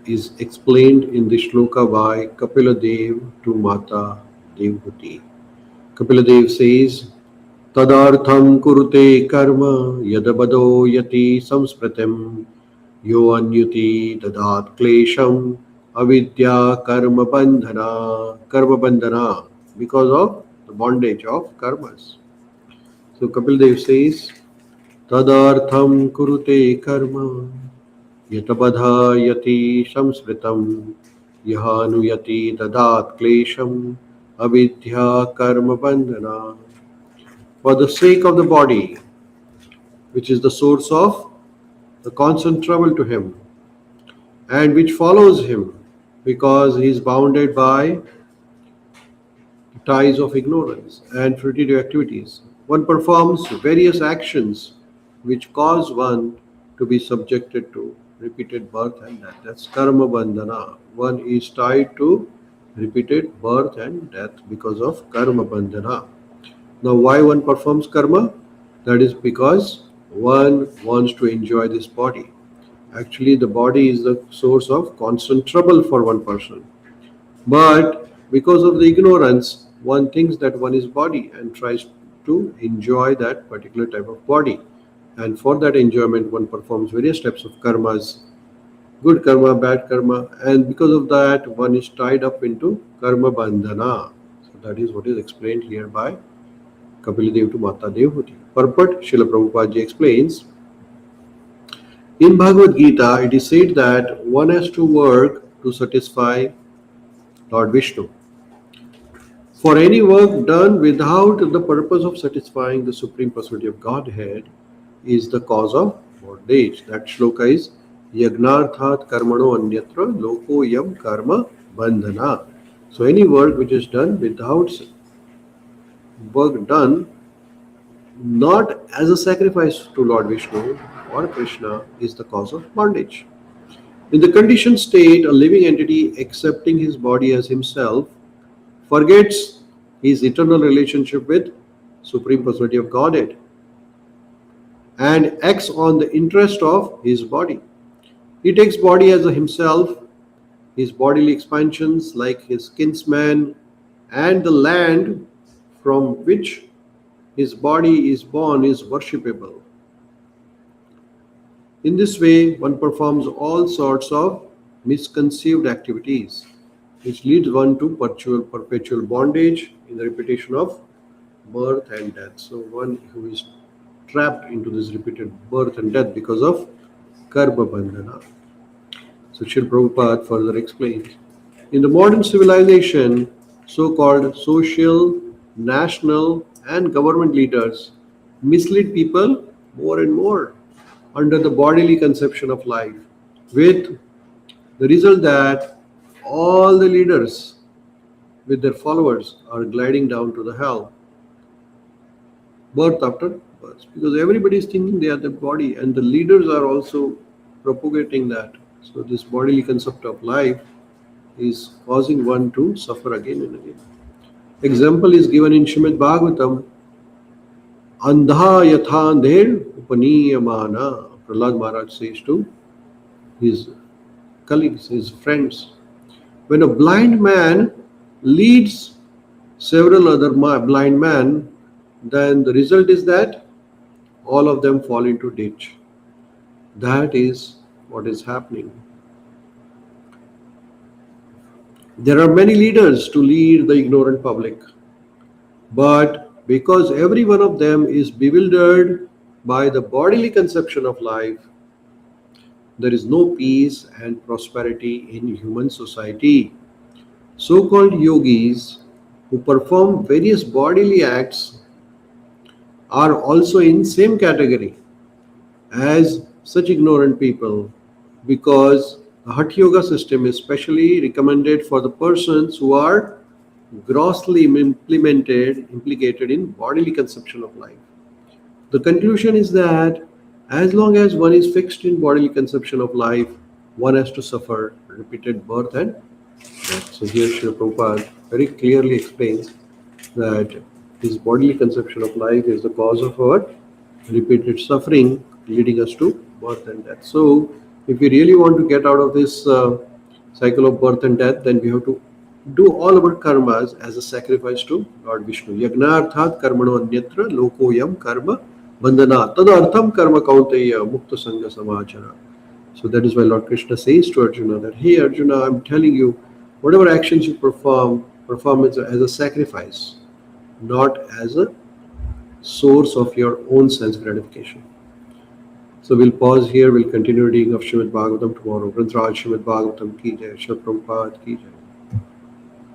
is explained in the shloka by Kapila Dev to Mata Devhuti. Kapila Dev says, Tadartham kurute karma yadabado yati samspratam yo anyuti dadat klesham avidya karma bandhana because of the bondage of karmas. So Kapil Dev says, Tadartham kurute karma yatabadhayati samsritam yahanuyati dadat klesham avidya karma bandhana. For the sake of the body, which is the source of the constant trouble to him, and which follows him because he is bounded by ties of ignorance and fruitive activities. One performs various actions which cause one to be subjected to repeated birth and death. That's karma bandhana. One is tied to repeated birth and death because of karma bandhana. Now, why one performs karma? That is because one wants to enjoy this body. Actually, the body is the source of constant trouble for one person. But because of the ignorance, one thinks that one is body and tries to enjoy that particular type of body. And for that enjoyment, one performs various types of karmas, good karma, bad karma, and because of that, one is tied up into karma bandhana. So that is what is explained here by Kapila to Mata Devhuti. Purport Srila Prabhupada ji explains, in Bhagavad Gita, it is said that one has to work to satisfy Lord Vishnu. For any work done without the purpose of satisfying the Supreme Personality of Godhead is the cause of bondage. That shloka is Yagnarthat Karmano Anyatra Loko Yam Karma Bandhana. So any work which is done without work done not as a sacrifice to Lord Vishnu or Krishna is the cause of bondage. In the conditioned state, a living entity accepting his body as himself forgets his eternal relationship with Supreme Personality of Godhead and acts on the interest of his body. He takes body as a himself, his bodily expansions like his kinsman and the land from which his body is born is worshipable. In this way, one performs all sorts of misconceived activities, which leads one to perpetual bondage in the repetition of birth and death. So, one who is trapped into this repeated birth and death because of karma bandhana. So, Srila Prabhupada further explains, in the modern civilization, so-called social, national, and government leaders mislead people more and more under the bodily conception of life, with the result that all the leaders with their followers are gliding down to the hell, birth after birth, because everybody is thinking they are the body, and the leaders are also propagating that. So, this bodily concept of life is causing one to suffer again and again. Example is given in Srimad Bhagavatam, Andha yathandher upaniyamana. Prahlad Maharaj says to his colleagues, his friends, when a blind man leads several other blind men, then the result is that all of them fall into ditch. That is what is happening. There are many leaders to lead the ignorant public, but because every one of them is bewildered by the bodily conception of life, there is no peace and prosperity in human society. So-called yogis who perform various bodily acts are also in same category as such ignorant people, because the Hatha Yoga system is specially recommended for the persons who are grossly implicated in bodily conception of life. The conclusion is that as long as one is fixed in bodily conception of life, one has to suffer repeated birth and death. So here Srila Prabhupada very clearly explains that this bodily conception of life is the cause of our repeated suffering, leading us to birth and death. So If we really want to get out of this cycle of birth and death, then we have to do all our karmas as a sacrifice to Lord Vishnu. Yagnarthat karmano anyatra lokoyam karma bandhana tadartham karma kaunteya mukta sangha samachara. So that is why Lord Krishna says to Arjuna that, hey Arjuna, I'm telling you, whatever actions you perform it as a sacrifice, not as a source of your own sense gratification. So we'll pause here. We'll continue reading of Srimad Bhagavatam tomorrow. Grantaraj Srimad Bhagavatam ki jai. Srila Prabhupada ki jai.